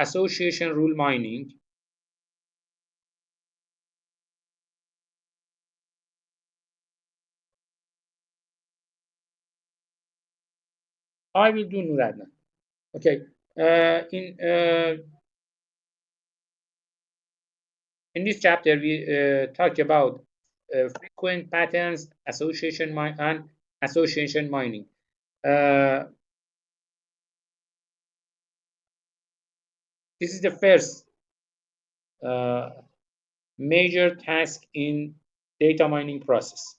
Association rule mining. I will do Nuradna. Okay. In this chapter, we talk about frequent patterns, and association mining. Uh, this is the first uh, major task in data mining process.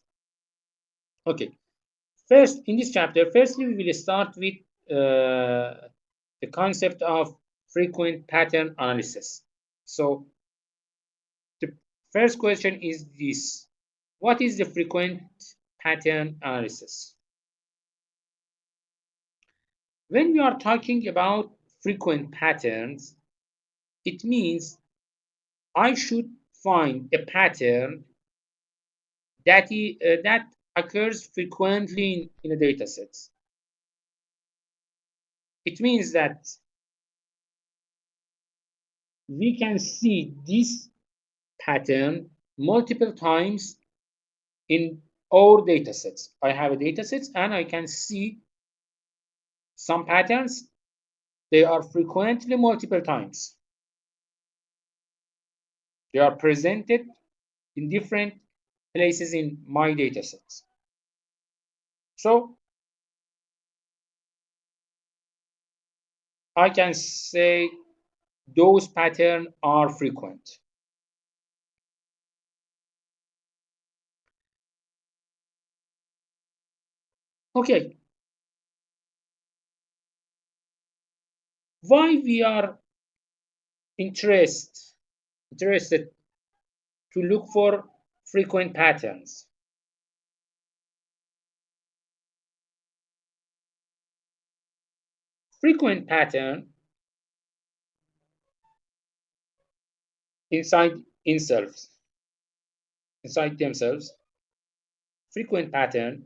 Okay. First, in this chapter, firstly, we will start with the concept of frequent pattern analysis. So the first question is this: what is the frequent pattern analysis? When we are talking about frequent patterns, it means I should find a pattern that occurs frequently in a data set. It means that we can see this pattern multiple times in our data sets. I have a data set and I can see some patterns. They are frequently multiple times. They are presented in different places in my data sets. So I can say those patterns are frequent. Okay, why we are interested to look for frequent patterns? Frequent pattern inside themselves, inside themselves, frequent pattern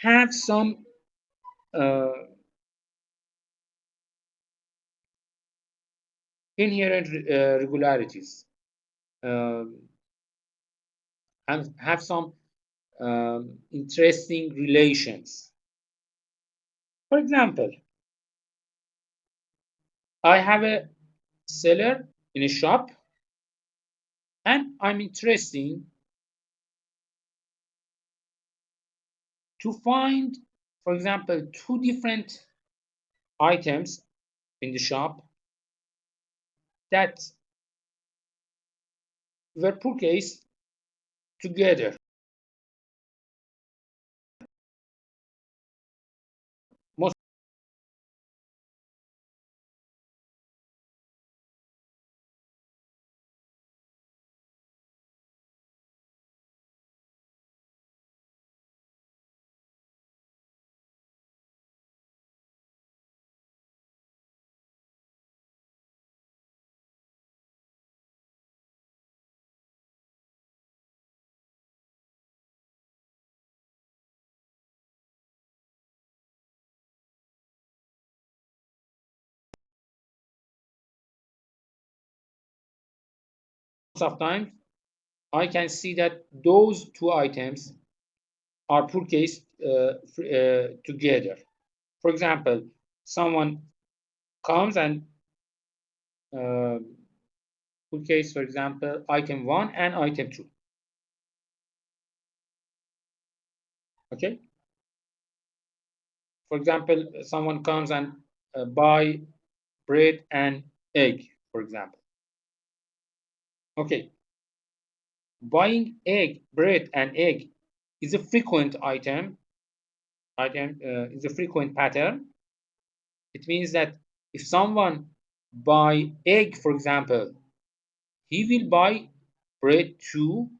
have some uh, inherent regularities um, and have some interesting relations. For example, I have a seller in a shop and I'm interested to find, for example, two different items in the shop that were purchased together. Most of times, I can see that those two items are purchased together. For example, someone comes and purchase, for example, item 1 and item 2. Okay. For example, someone comes and buy bread and egg, for example. Okay. Buying bread and egg is a frequent is a frequent pattern. It means that if someone buy egg, for example, he will buy bread too,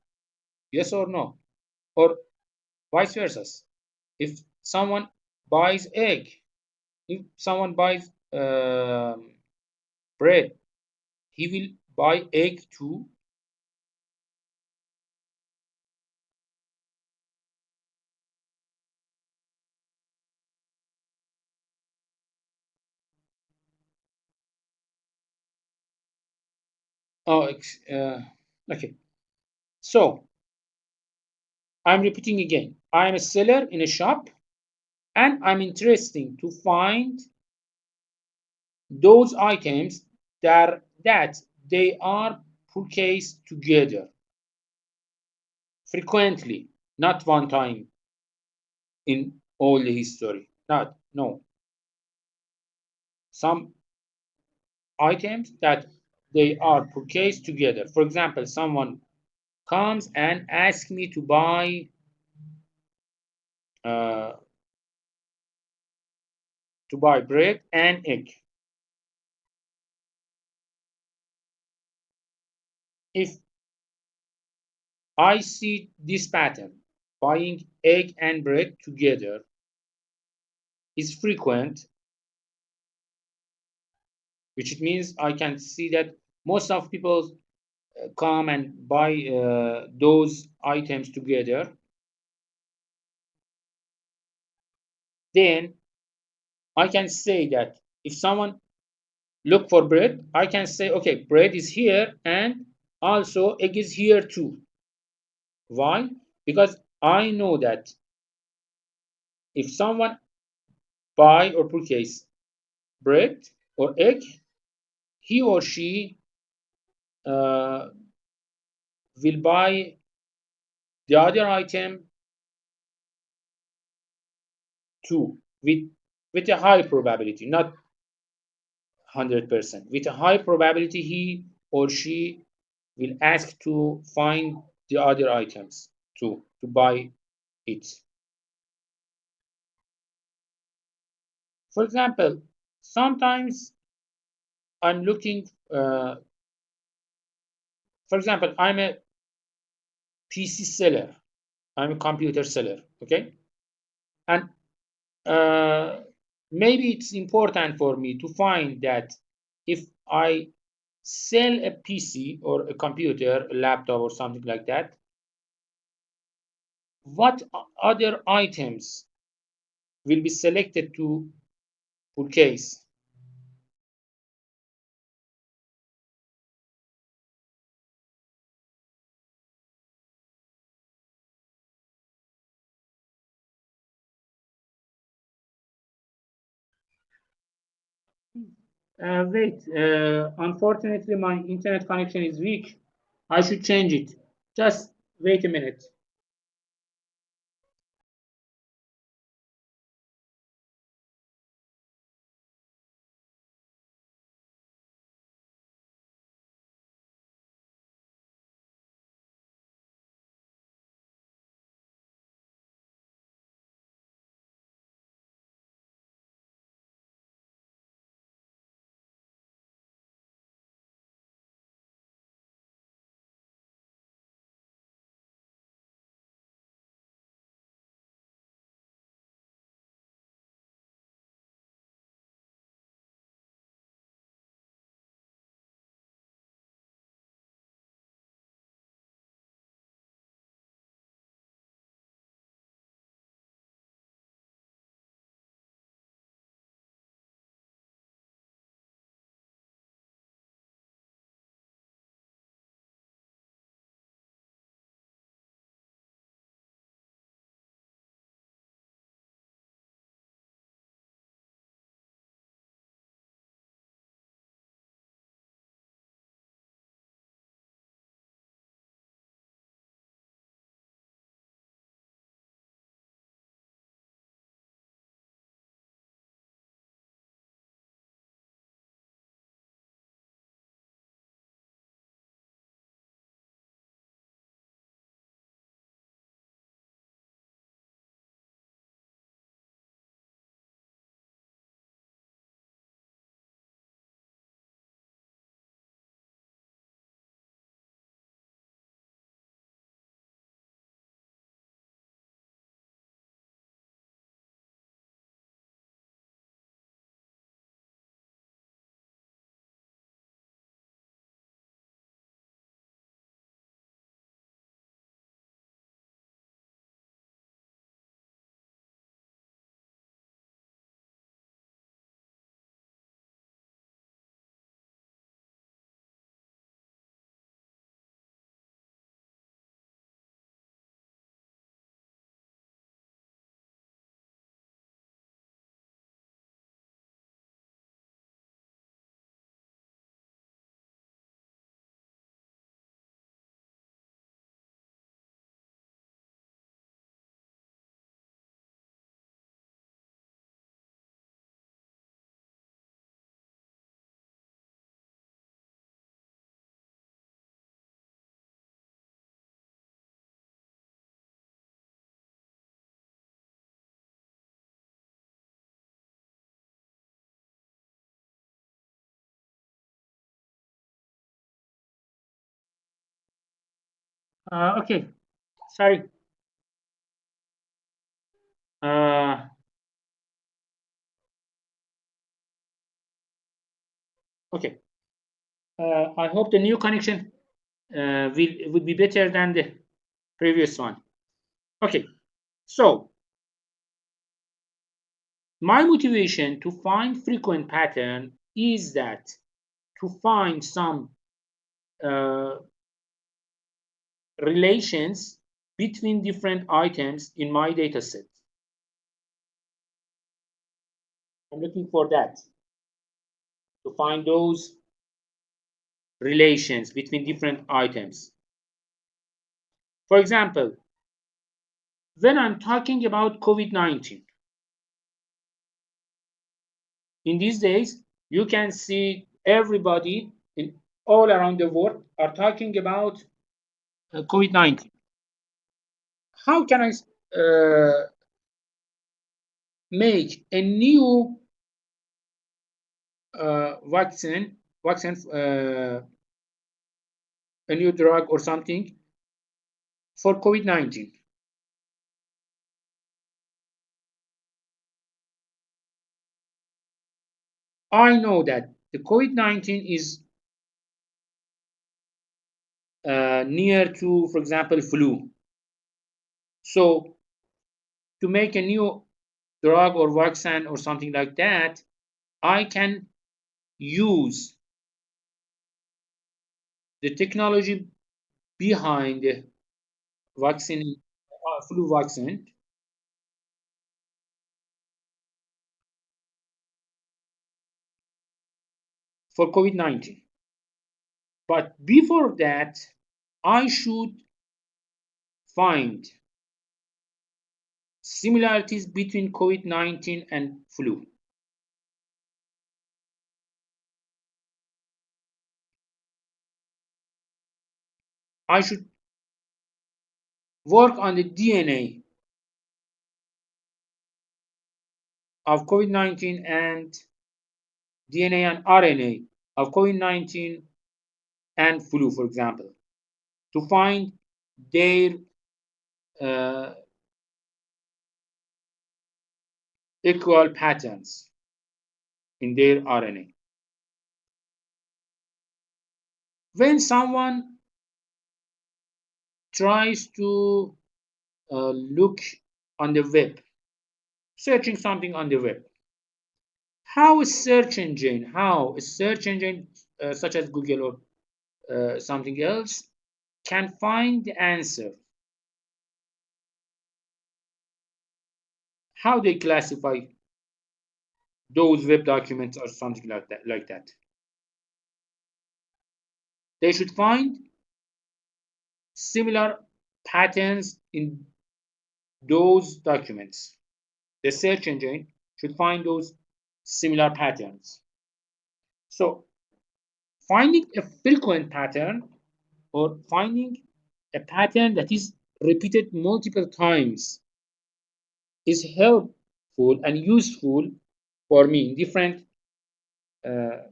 yes or no, or vice versa. If someone buys egg, if someone buys bread, he will buy egg too. Oh, okay. So I'm repeating again. I'm a seller in a shop, and I'm interested to find those items that they are purchased together frequently, not one time in all the history. Not no. Some items that they are purchased together. For example, someone comes and asks me uh, to buy bread and egg. If I see this pattern, buying egg and bread together is frequent, which it means I can see that most of people come and buy those items together, then I can say that if someone look for bread, I can say, okay, bread is here and also egg is here too. Why? Because I know that if someone buy or purchase bread or egg, he or she uh, will buy the other item too with a high probability, not 100%. With a high probability, he or she will ask to find the other items too, to buy it. For example, sometimes I'm looking, for example, I'm a PC seller, I'm a computer seller, okay? And maybe it's important for me to find that if I sell a PC or a computer, a laptop or something like that, what other items will be selected to purchase? Wait, unfortunately, my internet connection is weak. I should change it. Just wait a minute. Okay, sorry. Uh, okay. I hope the new connection would be better than the previous one. Okay, so my motivation to find frequent pattern is that to find some uh, relations between different items in my data set. I'm looking for that to find those relations between different items. For example, when I'm talking about COVID-19, in these days, you can see everybody in all around the world are talking about COVID-19. How can I make a new vaccine, a new drug or something for COVID-19? I know that the COVID-19 is near to, for example, flu. So to make a new drug or vaccine or something like that, I can use the technology behind the vaccine, flu vaccine for COVID-19. But before that, I should find similarities between COVID-19 and flu. I should work on the DNA of COVID-19 and DNA and RNA of COVID-19 and flu, for example, to find their uh, equal patterns in their RNA. When someone tries to look on the web, searching something on the web, how a search engine such as Google or something else can find the answer, how they classify those web documents or something like that. They should find similar patterns in those documents. The search engine should find those similar patterns. So finding a frequent pattern or finding a pattern that is repeated multiple times is helpful and useful for me in different uh,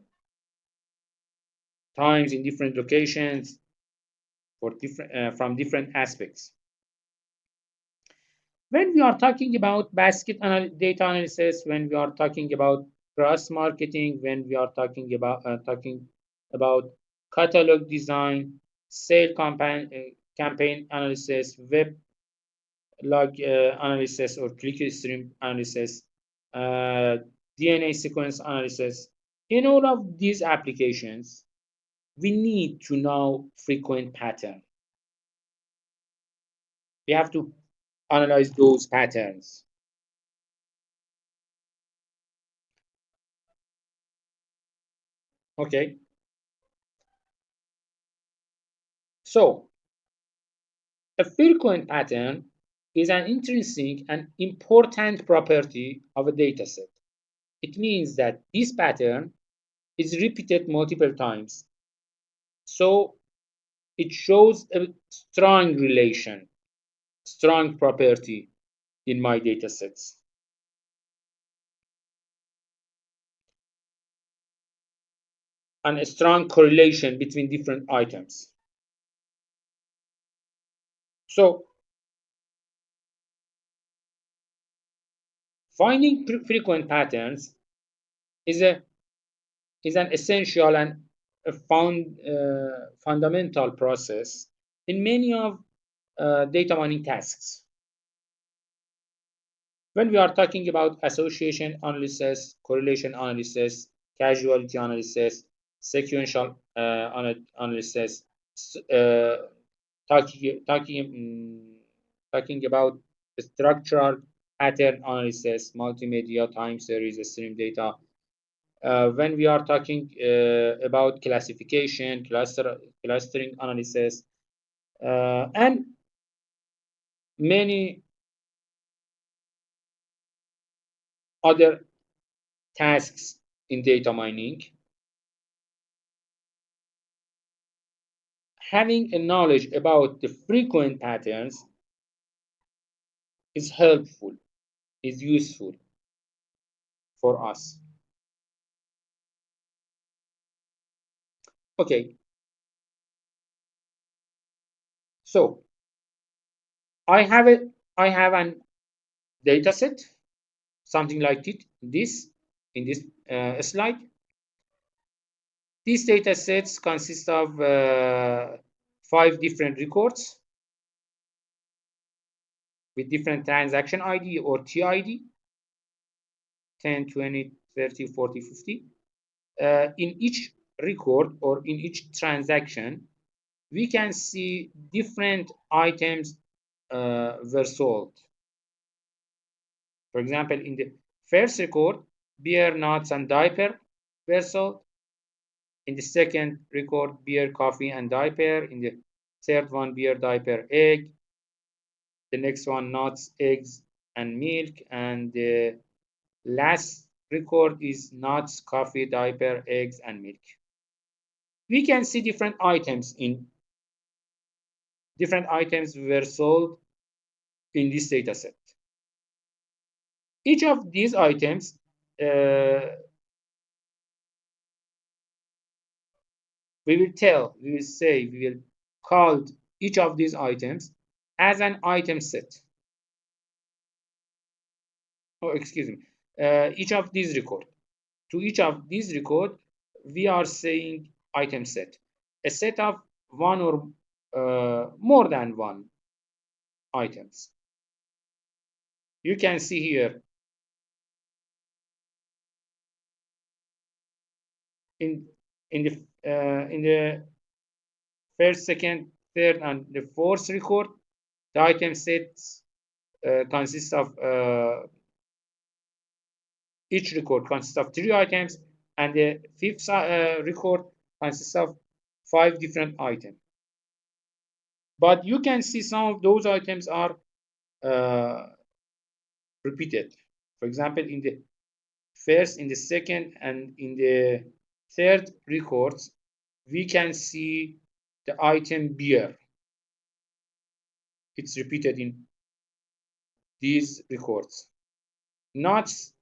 times, in different locations, for different from different aspects. When we are talking about data analysis, when we are talking about cross marketing, when we are talking about catalog design, campaign analysis, web log analysis or click stream analysis, uh, DNA sequence analysis. In all of these applications, we need to know frequent pattern. We have to analyze those patterns. Okay, so a frequent pattern is an intrinsic and important property of a dataset. It means that this pattern is repeated multiple times. So it shows a strong relation, strong property in my datasets, and a strong correlation between different items. So finding frequent patterns is a is an essential and fundamental process in many of data mining tasks. When we are talking about association analysis, correlation analysis, causality analysis, sequential analysis, uh, talking about structural pattern analysis, multimedia, time series, stream data. When we are talking about classification, clustering analysis, and many other tasks in data mining, having a knowledge about the frequent patterns is helpful, is useful for us. Okay, so I have a I have an data set, something like this in this slide. These data sets consist of 5 different records with different transaction ID or TID, 10, 20, 30, 40, 50. In each record or in each transaction, we can see different items were sold. For example, in the first record, beer, nuts, and diaper were sold. In the second record, beer, coffee, and diaper. In the third one, beer, diaper, egg. The next one, nuts, eggs, and milk. And the last record is nuts, coffee, diaper, eggs, and milk. We can see different items were sold in this data set. Each of these items we will call each of these items as an item set. Oh, excuse me. Each of these record. To each of these record, we are saying item set. A set of one or more than one items. You can see here in the first, second, third, and the fourth record, the item sets consists of each record consists of 3 items, and the fifth record consists of 5 different items. But you can see some of those items are repeated. For example, in the first, in the second, and in the third records, we can see the item beer. It's repeated in these records. Nuts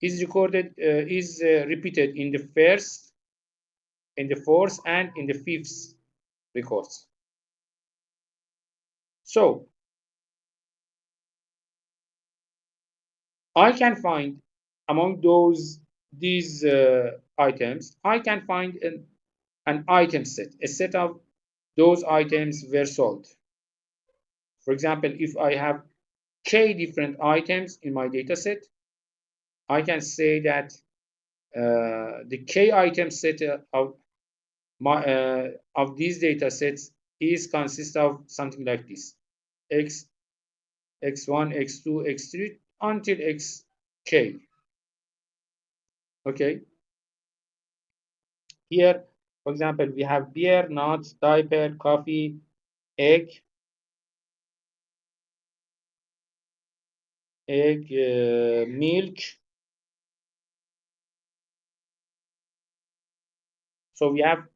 is repeated in the first, in the fourth, and in the fifth records. So I can find among these items, I can find an item set, a set of those items were sold. For example, if I have k different items in my data set, I can say that the k item set of these data sets is consist of something like this: x, x1, x2, x3 until xk. Okay. Here, for example, we have beer, nuts, diaper, coffee, egg, milk. So we have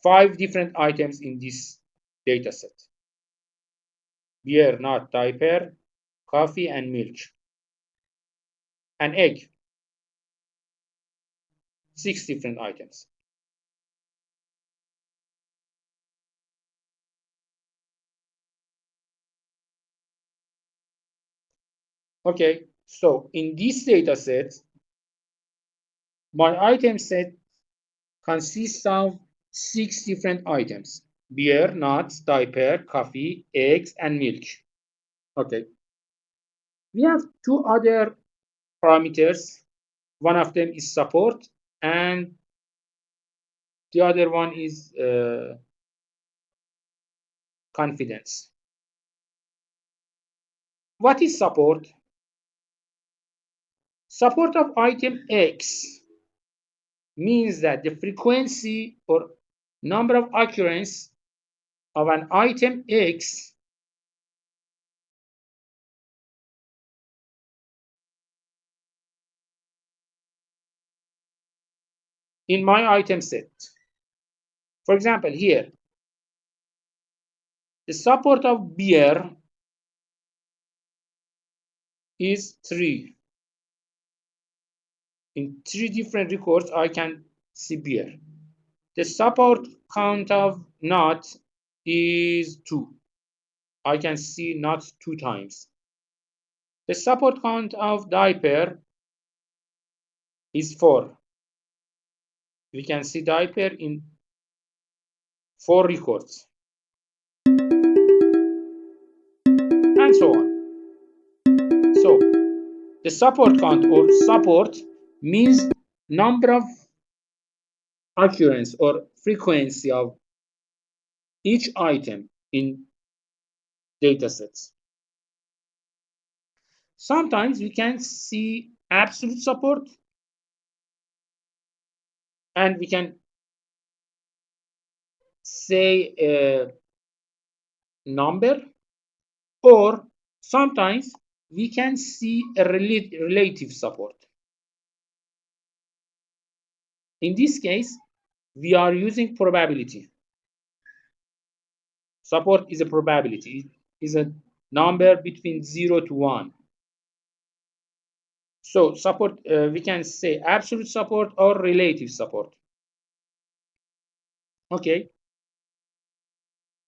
5 different items in this data set: beer, nut, diaper, coffee, and milk. And egg, 6 different items. Okay, so in this data set, my item set consists of 6 different items: beer, nuts, diaper, coffee, eggs, and milk. Okay, we have 2 other parameters. One of them is support, and the other one is confidence. What is support? Support of item X means that the frequency or number of occurrence of an item X in my item set. For example, here, the support of beer is 3. In 3 different records, I can see beer. The support count of nut is 2. I can see nut 2 times. The support count of diaper is 4. We can see diaper in 4 records, and so on. So the support count or support means number of occurrence or frequency of each item in datasets. Sometimes we can see absolute support, and we can say a number, or sometimes we can see a relative support. In this case, we are using probability. Support is a probability. It is a number between 0 to 1. So support, we can say absolute support or relative support. Okay.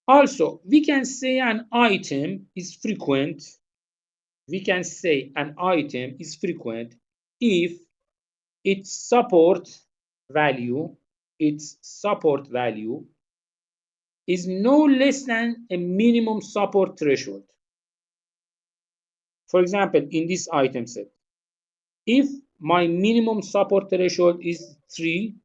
Also, we can say an item is frequent. We can say an item is frequent if its support value, is no less than a minimum support threshold. For example, in this item set, if my minimum support threshold is 3,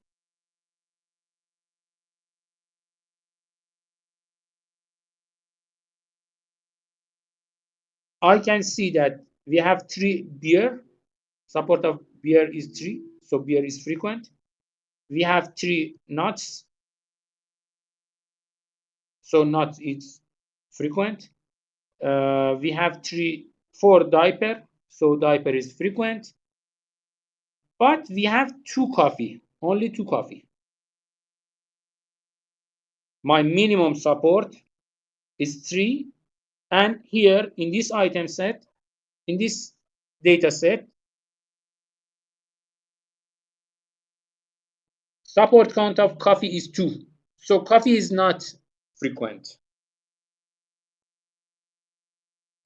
I can see that we have 3 beer. Support of beer is 3, so beer is frequent. We have 3 nuts, so nuts is frequent. We have 4 diaper, so diaper is frequent. But we have 2 coffee, only 2 coffee. My minimum support is 3, and here in this item set, in this data set, support count of coffee is 2. So coffee is not frequent.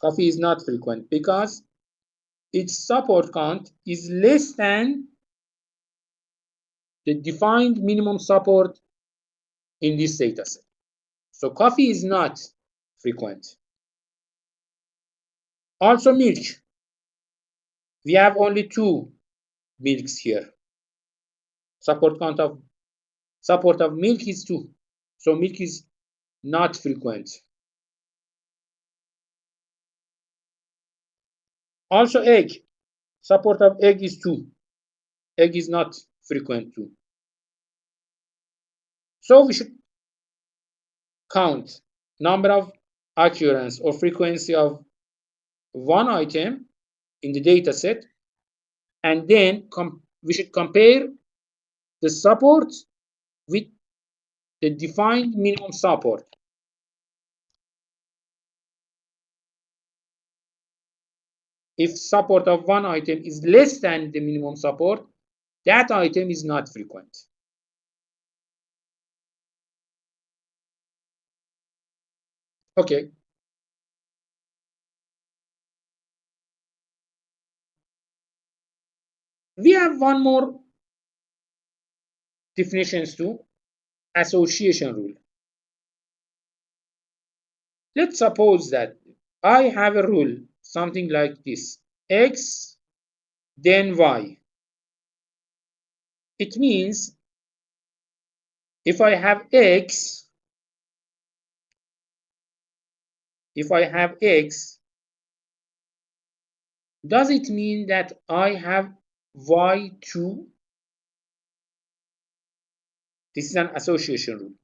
Coffee is not frequent because its support count is less than the defined minimum support in this data set. So coffee is not frequent. Also milk. We have only 2 milks here. Support of milk is 2. So milk is not frequent. Also egg. Support of egg is 2. Egg is not frequent too. So we should count number of occurrence or frequency of one item in the data set, and then we should compare the support with the defined minimum support. If support of one item is less than the minimum support, that item is not frequent. Okay. We have one more definitions to association rule. Let's suppose that I have a rule, something like this: x, then y. It means if I have x, does it mean that I have y too? This is an association rule.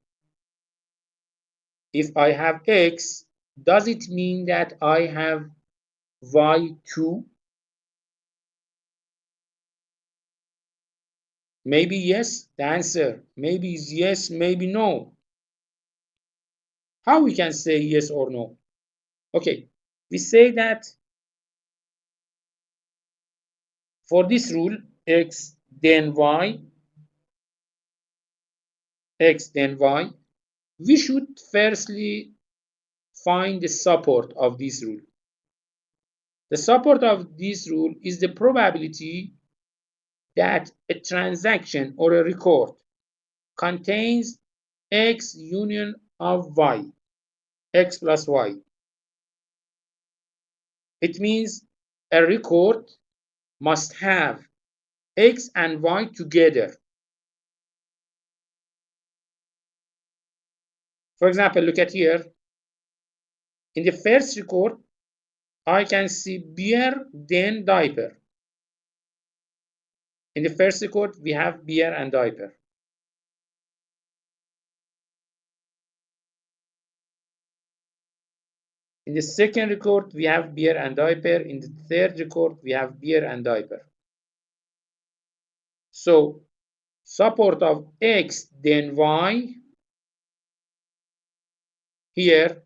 If I have x, does it mean that I have y too? Maybe yes, the answer maybe is yes, maybe no. How we can say yes or no? Okay, we say that for this rule, x then y, we should firstly find the support of this rule. The support of this rule is the probability that a transaction or a record contains x union of y, x plus y. It means a record must have x and y together. For example, look at here. In the first record, I can see beer, then diaper. In the first record, we have beer and diaper. In the second record, we have beer and diaper. In the third record, we have beer and diaper. So, support of x then y here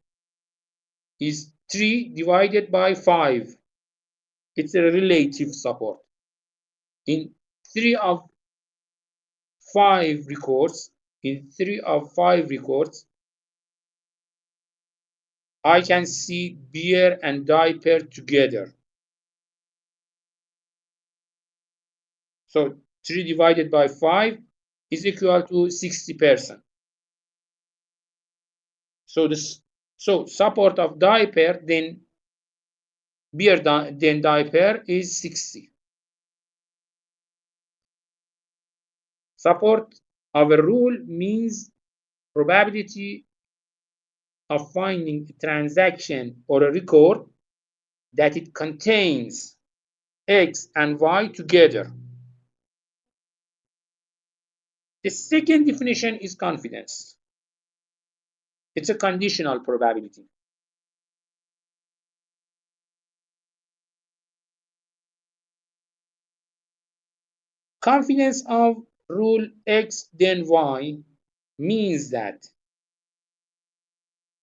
is 3 divided by 5. It's a relative support. In 3 of 5 records, I can see beer and diaper together. So 3 divided by 5 is equal to 60%. So support of diaper then beer then diaper is 60. Support of a rule means probability of finding a transaction or a record that it contains x and y together. The second definition is confidence. It's a conditional probability. Confidence of rule x then y means that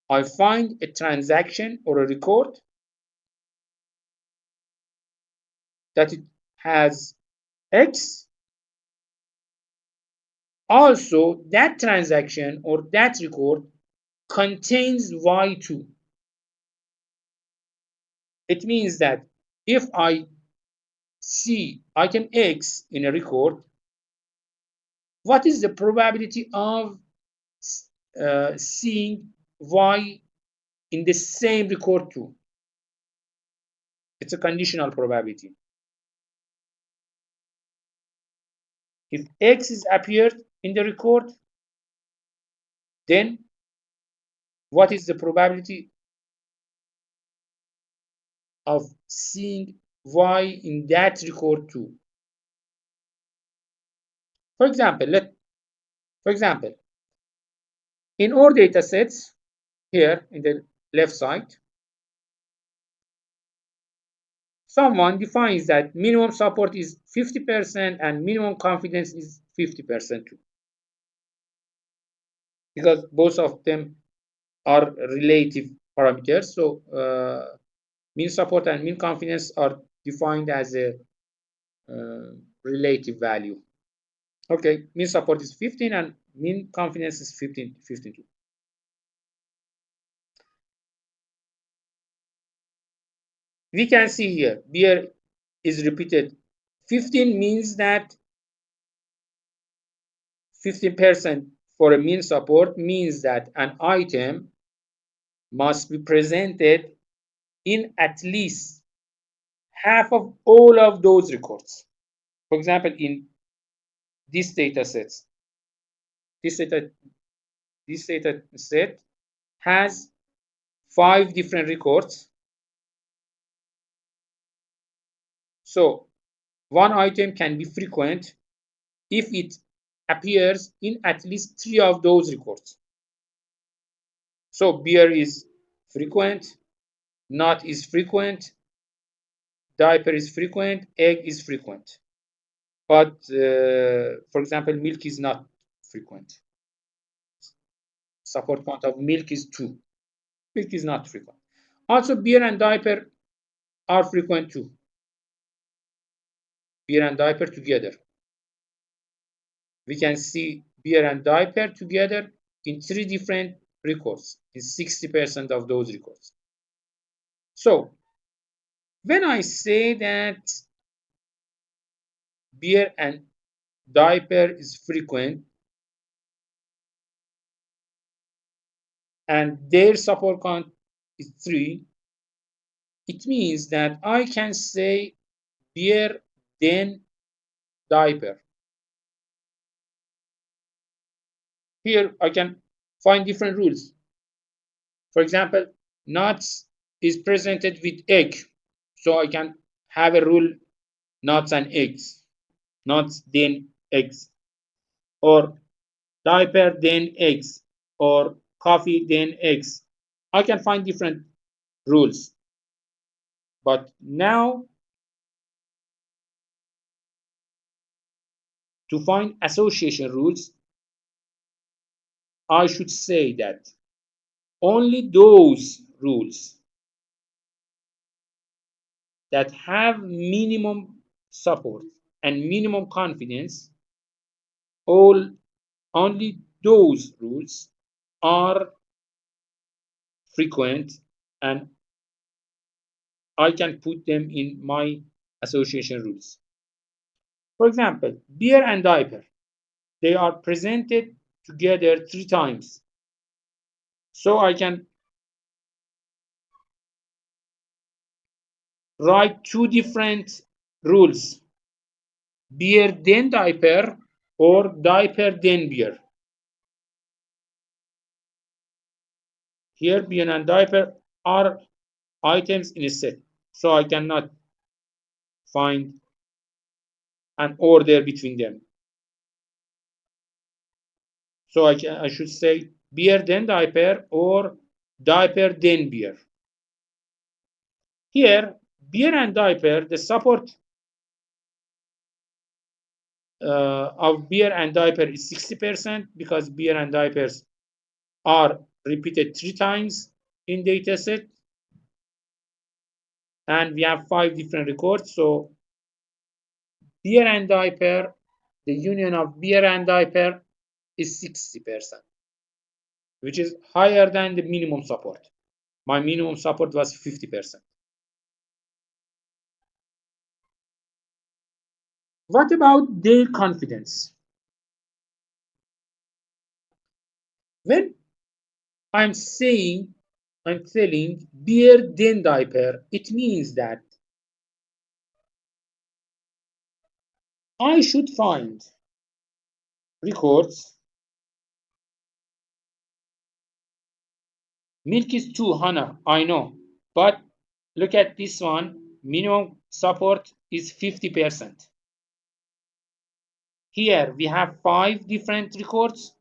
I find a transaction or a record that it has x. Also, that transaction or that record contains y too. It means that if I see item x in a record, what is the probability of seeing y in the same record too? It's a conditional probability. If x is appeared in the record, then what is the probability of seeing y in that record too? For example, in our data sets here in the left side, someone defines that minimum support is 50% and minimum confidence is 50% too, because both of them are relative parameters. So mean support and mean confidence are defined as a relative value. Okay, mean support is 15 and mean confidence is 15 too. We can see here beer is repeated 15 means that 15% for a mean support means that an item must be presented in at least half of all of those records. For example, in this data sets, this data set has 5 different records. So one item can be frequent if it appears in at least 3 of those records. So beer is frequent, nut is frequent, diaper is frequent, egg is frequent. But for example, milk is not frequent. Support count of milk is 2. Milk is not frequent. Also, beer and diaper are frequent too. Beer and diaper together. We can see beer and diaper together in 3 different records, in 60% of those records. So, when I say that beer and diaper is frequent and their support count is 3, it means that I can say beer then diaper. Here I can find different rules. For example, nuts is presented with egg, so I can have a rule nuts and eggs, nuts then eggs, or diaper then eggs, or coffee then eggs. I can find different rules. But now, to find association rules, I should say that only those rules that have minimum support and minimum confidence, only those rules are frequent and I can put them in my association rules. For example, beer and diaper, they are presented together 3 times. So I can write 2 different rules, beer then diaper or diaper then beer. Here beer and diaper are items in a set, so I cannot find an order between them. So I should say beer then diaper or diaper then beer. Here, beer and diaper, the support of beer and diaper is 60% because beer and diapers are repeated 3 times in dataset. And we have 5 different records. So beer and diaper, the union of beer and diaper is 60%, which is higher than the minimum support. My minimum support was 50%. What about their confidence? When I'm telling beer then diaper, it means that I should find records. Milk is 2, Hannah, I know. But look at this one. Minimum support is 50%. Here we have 5 different records.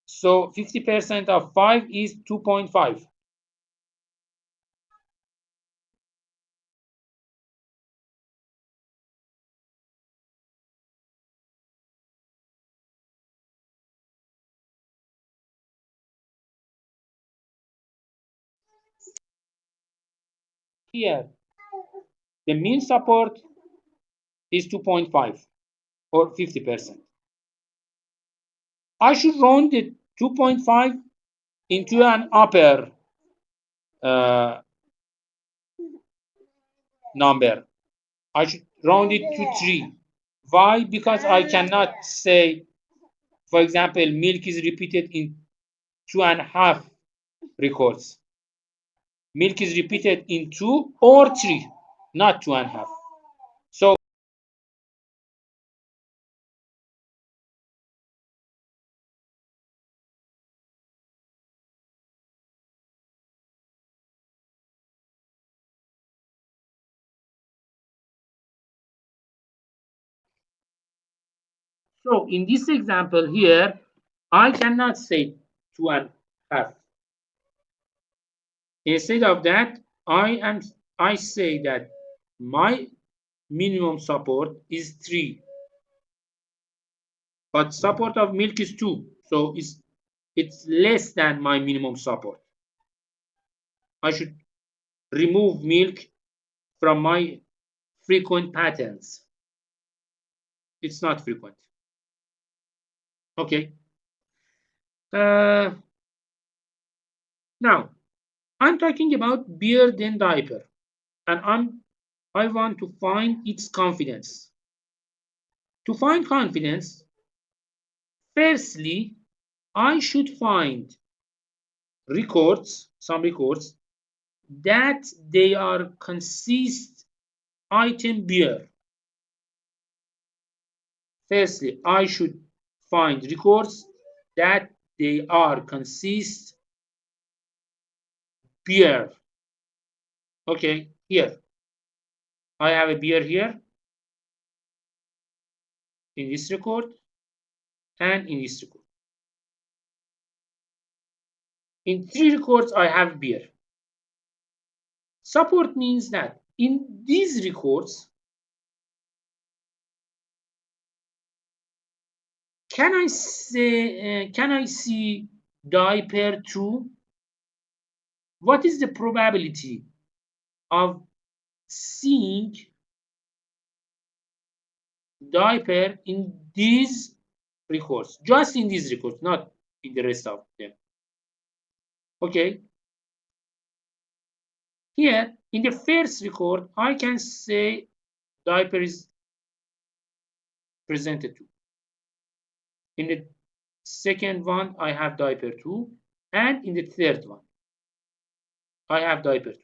So 50% of 5 is 2.5. Here, the mean support is 2.5 or 50%. I should round the 2.5 into an upper number. I should round it to 3. Why? Because I cannot say, for example, milk is repeated in 2.5 records. Milk is repeated in 2 or 3, not 2.5. So So in this example here, I cannot say 2.5. Instead of that, I say that my minimum support is 3, but support of milk is 2, so it's less than my minimum support. I should remove milk from my frequent patterns. It's not frequent. Okay. Now I'm talking about beard and diaper, and I want to find its confidence. To find confidence, firstly, I should find some records that they are consist item beer. Firstly, I should find records that they are consist beer. Okay, here I have a beer here in this record and in this record. In 3 records I have beer. Support means that in these records, can I see diaper 2? What is the probability of seeing diaper in these records? Just in these records, not in the rest of them. Okay. Here, in the first record, I can say diaper is presented 2. In the second one, I have diaper 2. And in the third one, I have diaper 2.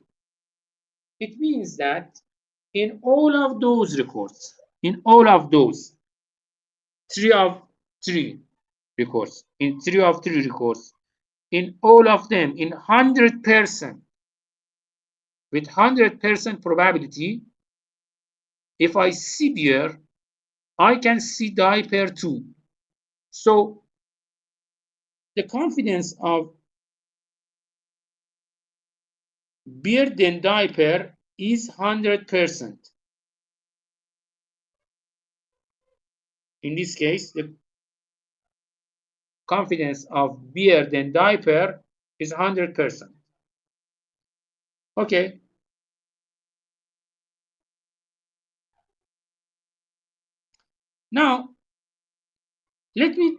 It means that in all of those records, in all of those 3 of 3 records, in 3 of 3 records, in all of them, in 100%, with 100% probability, if I see beer, I can see diaper 2. So the confidence of beard and diaper is 100%. In this case, the confidence of beard and diaper is 100%. Okay. Now, let me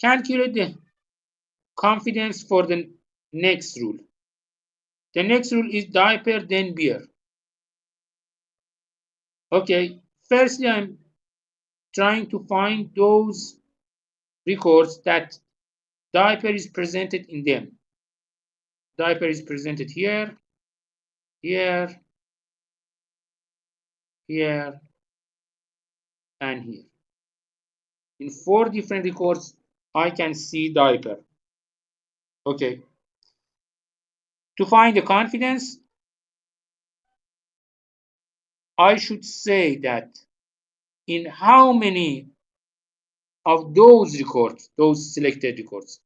calculate the confidence for the next rule. The next rule is diaper then beer. Okay, firstly, I'm trying to find those records that diaper is presented in them. Diaper is presented here, here, here, and here. In 4 different records, I can see diaper. Okay. To find the confidence, I should say that in how many of those records, those selected records,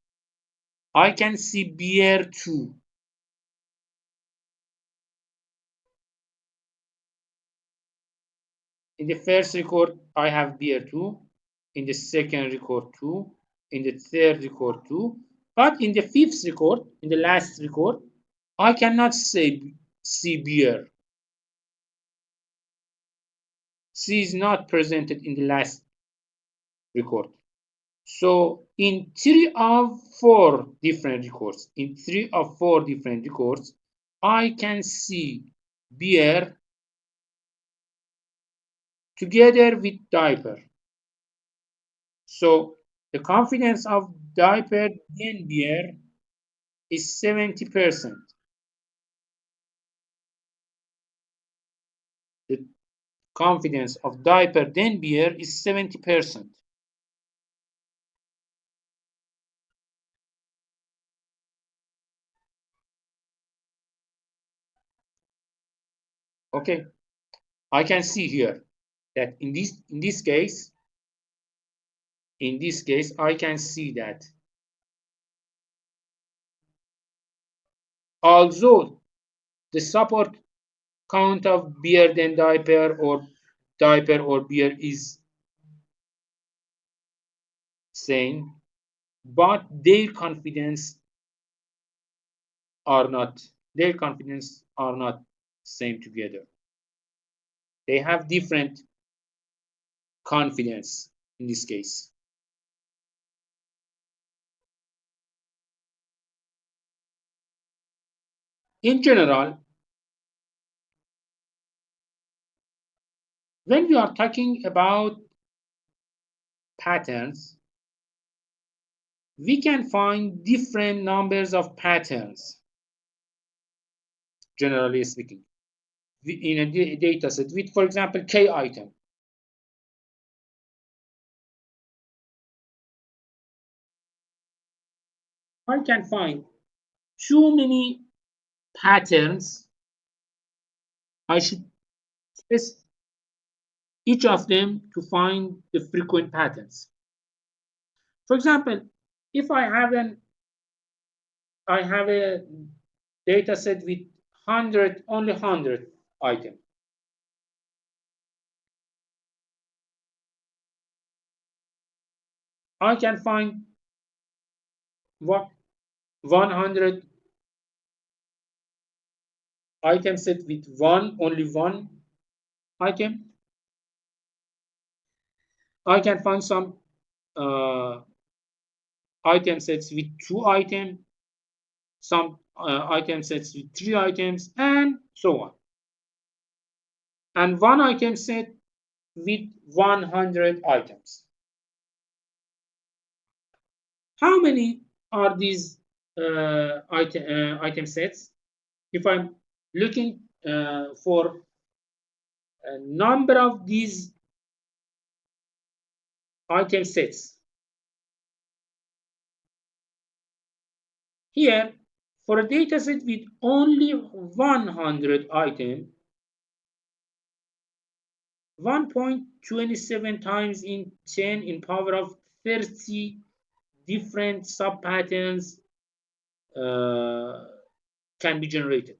I can see beer 2. In the first record, I have beer 2. In the second record 2. In the third record 2. But in the 5th record, in the last record, I cannot say see beer. C is not presented in the last record. So in 3 of 4 different records, I can see beer together with diaper. So the confidence of diaper then beer is 70%. The confidence of diaper then beer is 70%. Okay, I can see here that in this case, I can see that although the support count of beer than diaper or beer is same, but are not their confidence are not same together. They have different confidence in this case. In general, when we are talking about patterns, we can find different numbers of patterns, generally speaking, in a data set with, for example, k item. I can find too many patterns. I should test each of them to find the frequent patterns. For example, if I have a data set with 100, only 100 items. I can find what 100 item set with only one item. I can find some item sets with 2 items, some item sets with 3 items, and so on. And one item set with 100 items. How many are these item sets? If I'm looking for a number of these item sets, here for a data set with only 100 items, 1.27 times in 10 in power of 30 different sub patterns can be generated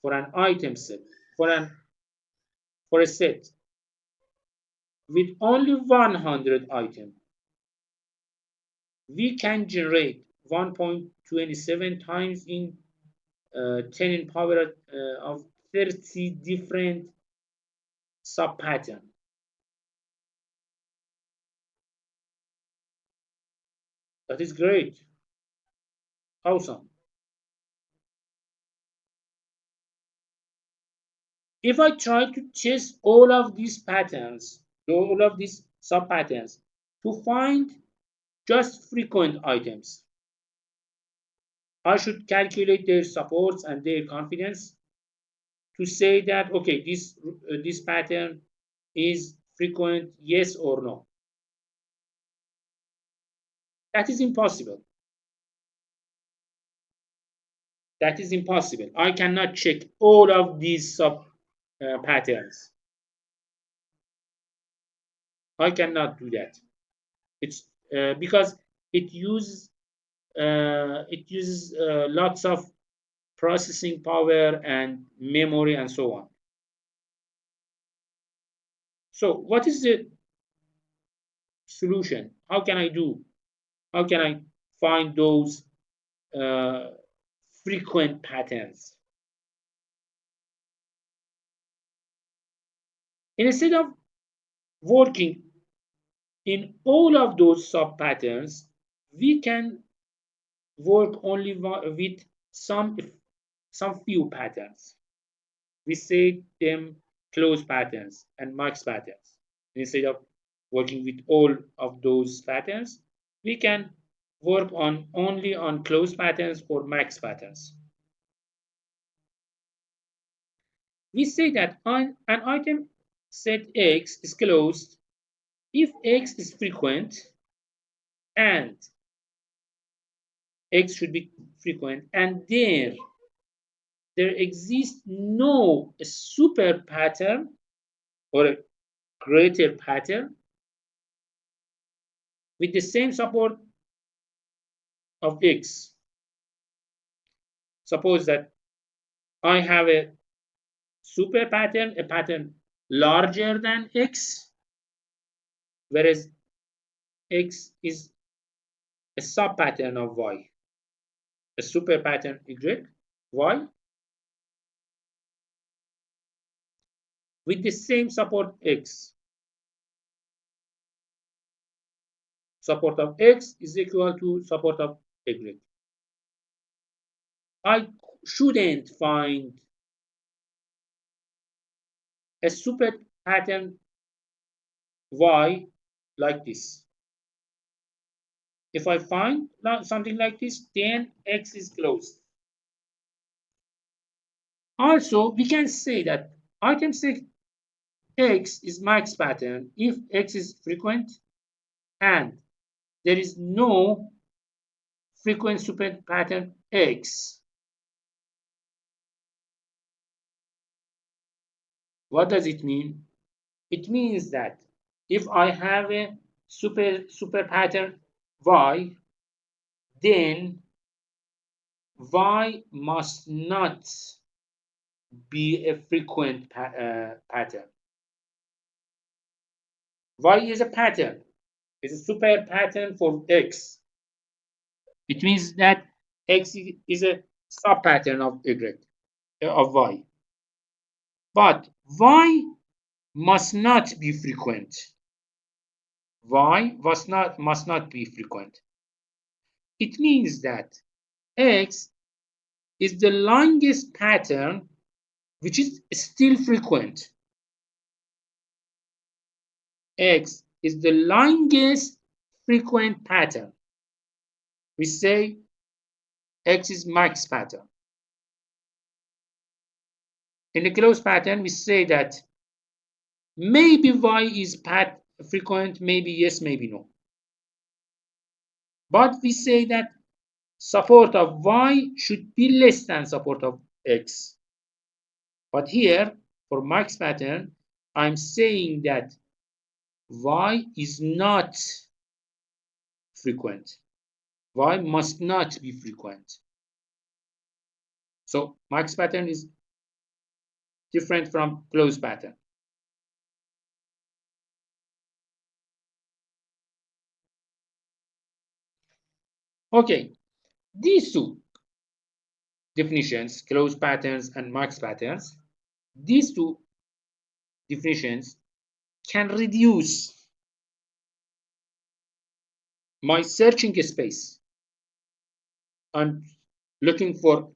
for an item set, for a set with only 100 items. We can generate 1.27 times in 10 in power of 30 different sub patterns. That is great. Awesome. If I try to chase all of these patterns, all of these sub patterns, to find just frequent items, I should calculate their supports and their confidence to say that, okay, this pattern is frequent, yes or no. That is impossible. That is impossible. I cannot check all of these sub patterns. I cannot do that. It's because it uses lots of processing power and memory and so on. So what is the solution? How can I do? How can I find those uh, frequent patterns? Instead of working In all of those sub patterns, we can work only with some few patterns. We say them closed patterns and max patterns. Instead of working with all of those patterns, we can work on only on closed patterns or max patterns. We say that an item set X is closed if X is frequent and X should be frequent, and there exists no super pattern or a greater pattern with the same support of X. Suppose that I have a super pattern, a pattern larger than X, whereas X is a sub pattern of Y, a super pattern Y, with the same support X. Support of X is equal to support of Y. I shouldn't find a super pattern Y like this. If I find something like this, then X is closed. Also, we can say that item 6 X is max pattern if X is frequent and there is no frequent super pattern X. What does it mean? It means that if I have a super pattern Y, then Y must not be a frequent pattern. Y is a pattern. It's a super pattern for X. It means that X is a sub pattern of Y, of Y. But Y must not be frequent. Y must not be frequent. It means that X is the longest pattern which is still frequent. X is the longest frequent pattern. We say X is max pattern. In the closed pattern, we say that maybe Y is frequent, maybe yes, maybe no. But we say that support of Y should be less than support of X. But here, for max pattern, I'm saying that Y is not frequent. Y must not be frequent. So max pattern is different from closed pattern. Okay, these two definitions, closed patterns and max patterns, these two definitions can reduce my searching space. I'm looking for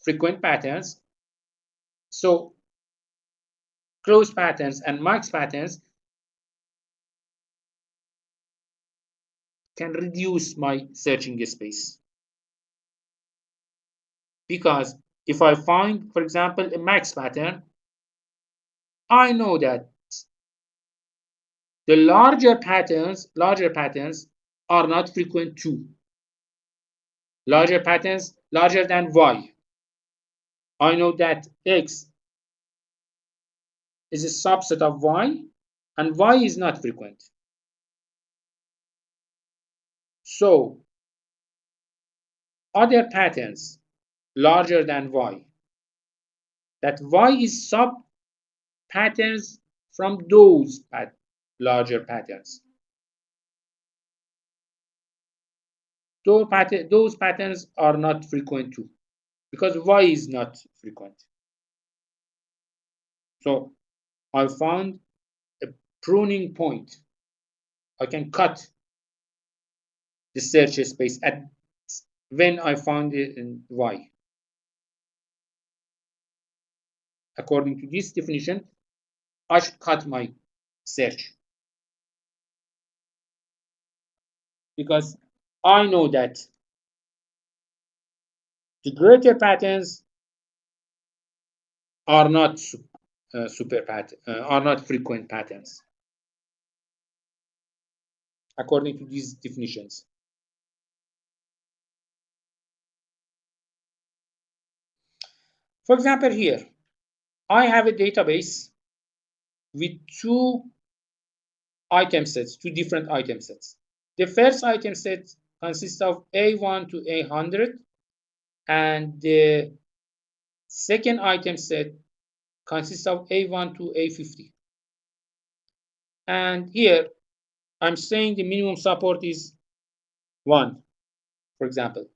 frequent patterns. So closed patterns and max patterns can reduce my searching space. Because if I find, for example, a max pattern, I know that the larger patterns are not frequent too. Larger patterns larger than Y. I know that X is a subset of Y and Y is not frequent. So other patterns larger than Y, that Y is sub patterns from those larger patterns. Those patterns are not frequent too, because Y is not frequent. So I found a pruning point. I can cut the search space at when I found it in Y. According to this definition, I should cut my search because I know that the greater patterns are not are not frequent patterns according to these definitions. For example, here I have a database with two item sets, two different item sets. The first item set consists of A1 to A100, and the second item set consists of A1 to A50. And here I'm saying the minimum support is 1, for example.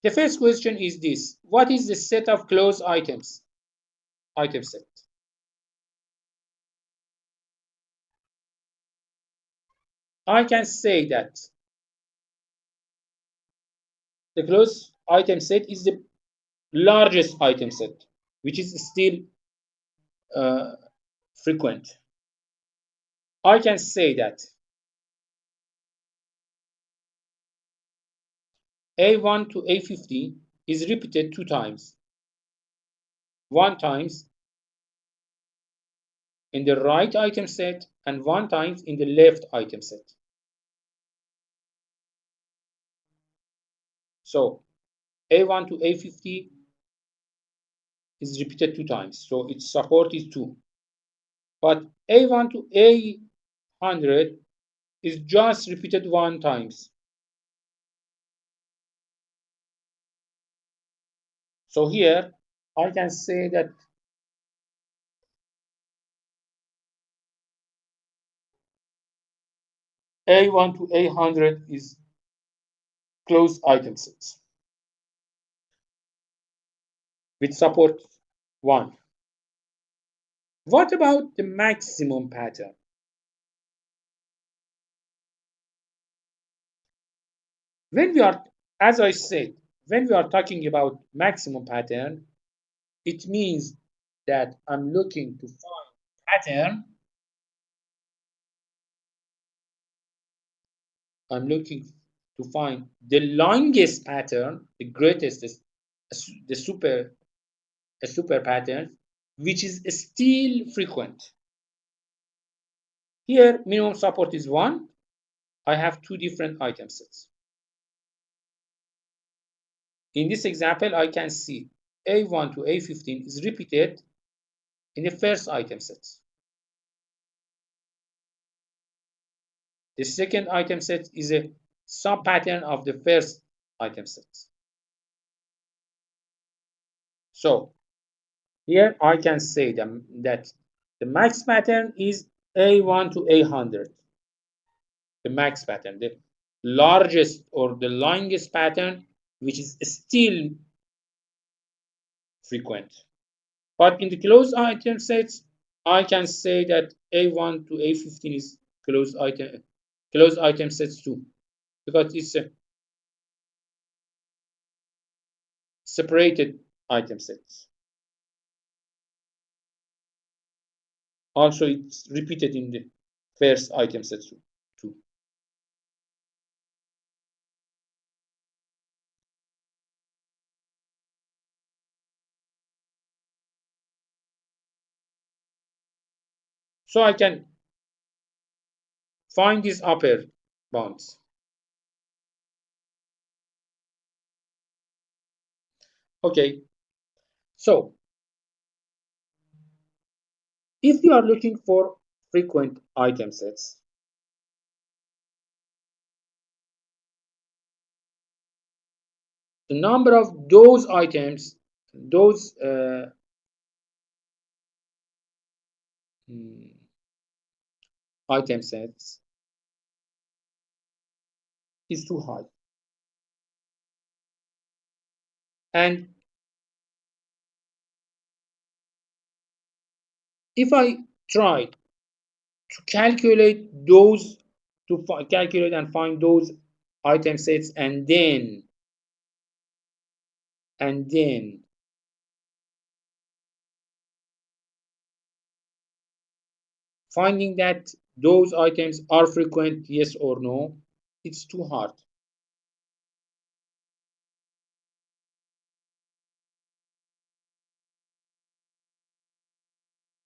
The first question is this: what is the set of closed items? Item set. I can say that the closed item set is the largest item set, which is still frequent. I can say that A1 to A50 is repeated 2 times. 1 times in the right item set and 1 times in the left item set. So A1 to A50 is repeated 2 times, so its support is 2. But A1 to A100 is just repeated 1 times. So here I can say that A1 to A100 is closed item sets with support 1. What about the maximum pattern? When we are, as I said, when we are talking about maximum pattern, it means that I'm looking to find pattern. I'm looking to find the longest pattern, the greatest, the super pattern, which is still frequent. Here, minimum support is 1. I have 2 different item sets. In this example, I can see A1 to A15 is repeated in the first item set. The second item set is a sub-pattern of the first item set. So here I can say that the max pattern is A1 to A100. The max pattern, the largest or the longest pattern, which is still frequent. But in the closed item sets, I can say that A1 to A15 is closed item sets too, because it's a separated item sets. Also, it's repeated in the first item set too. So I can find these upper bounds. Okay, so if you are looking for frequent item sets, the number of those items, those item sets is too high. And if I try to calculate those, to calculate and find those item sets, and then finding that those items are frequent, yes or no, it's too hard.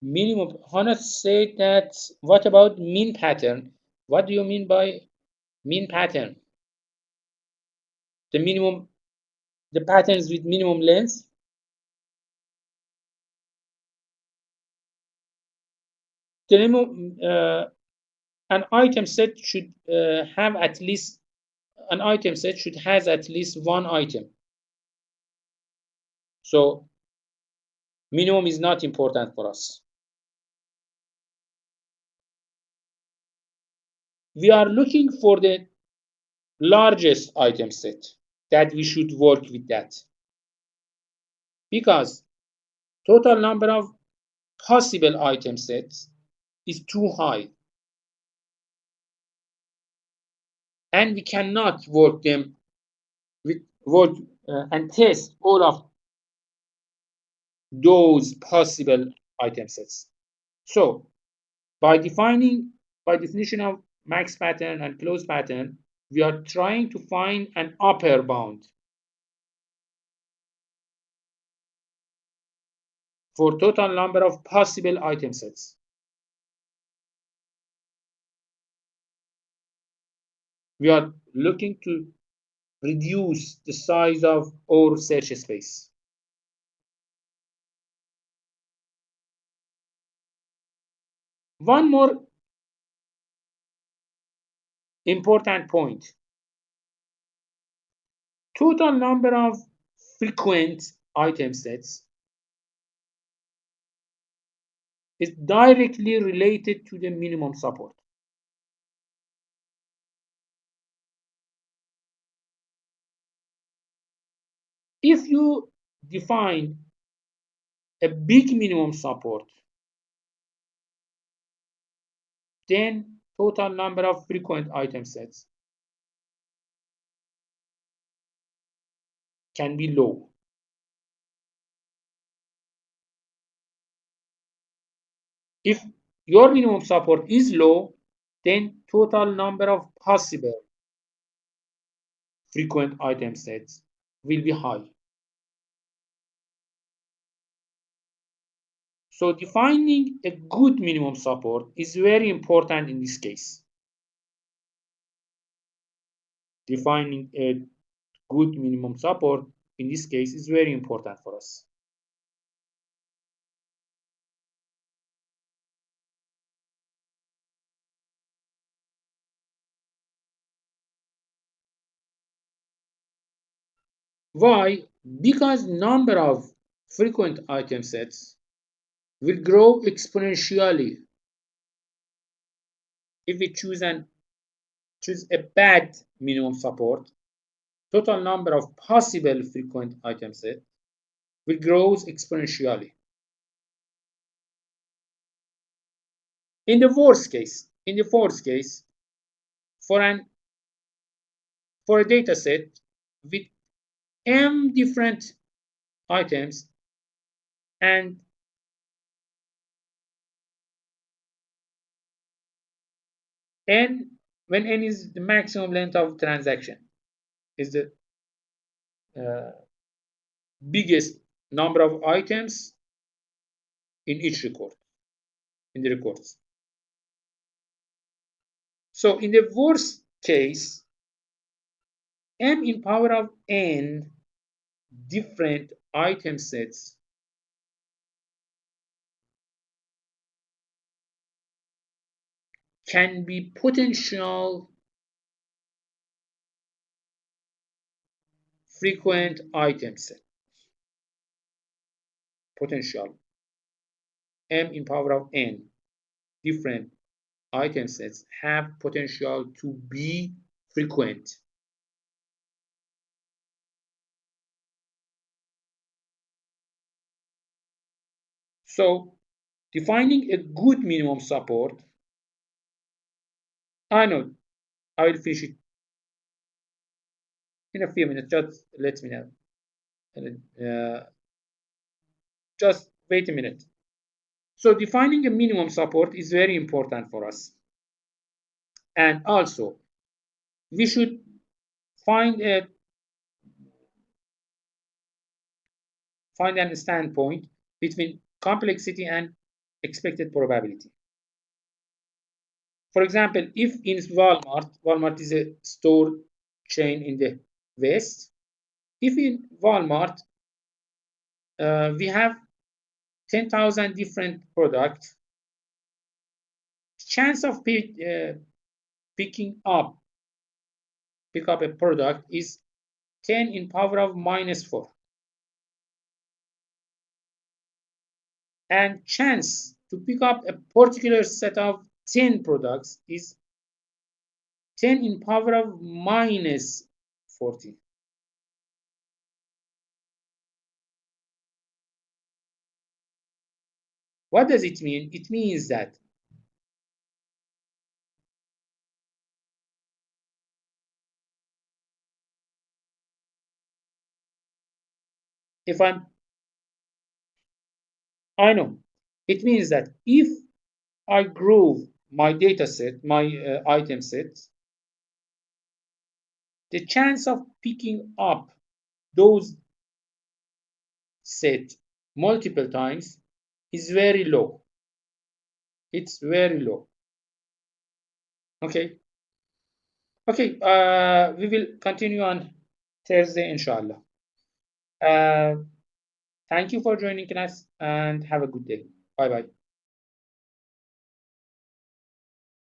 Minimum. Hannah said that, what about mean pattern? What do you mean by mean pattern? The minimum, the patterns with minimum length? The minimum, an item set should have at least, an item set should has at least one item. So minimum is not important for us. We are looking for the largest item set that we should work with that, because total number of possible item sets is too high, and we cannot work them with work and test all of those possible item sets. So by definition of max pattern and close pattern, we are trying to find an upper bound for total number of possible item sets. We are looking to reduce the size of our search space. One more important point: total number of frequent item sets is directly related to the minimum support. If you define a big minimum support, then total number of frequent item sets can be low. If your minimum support is low, then total number of possible frequent item sets will be high. So defining a good minimum support is very important in this case. Defining a good minimum support in this case is very important for us. Why? Because number of frequent item sets will grow exponentially if we choose a bad minimum support. Total number of possible frequent item sets will grow exponentially. In the worst case, for a data set with m different items, and n, when n is the maximum length of transaction, is the biggest number of items in each record, in the records. So in the worst case, m in power of n different item sets can be potential frequent item set. Potential m in power of n different item sets have potential to be frequent. So Defining a good minimum support. I know, I will finish it in a few minutes. Just let me know. Just wait a minute. So defining a minimum support is very important for us. And also, we should find a standpoint between complexity and expected probability. For example, if in Walmart is a store chain in the West, if in Walmart we have 10,000 different products, chance of pick up a product is 10 in power of -4. And chance to pick up a particular set of 10 products is 10 in power of -40. What does it mean? It means that if I know, it means that if I grow my data set, my item set, the chance of picking up those set multiple times is very low. It's very low. Okay. Okay. We will continue on Thursday, inshallah. Thank you for joining us and have a good day. Bye bye.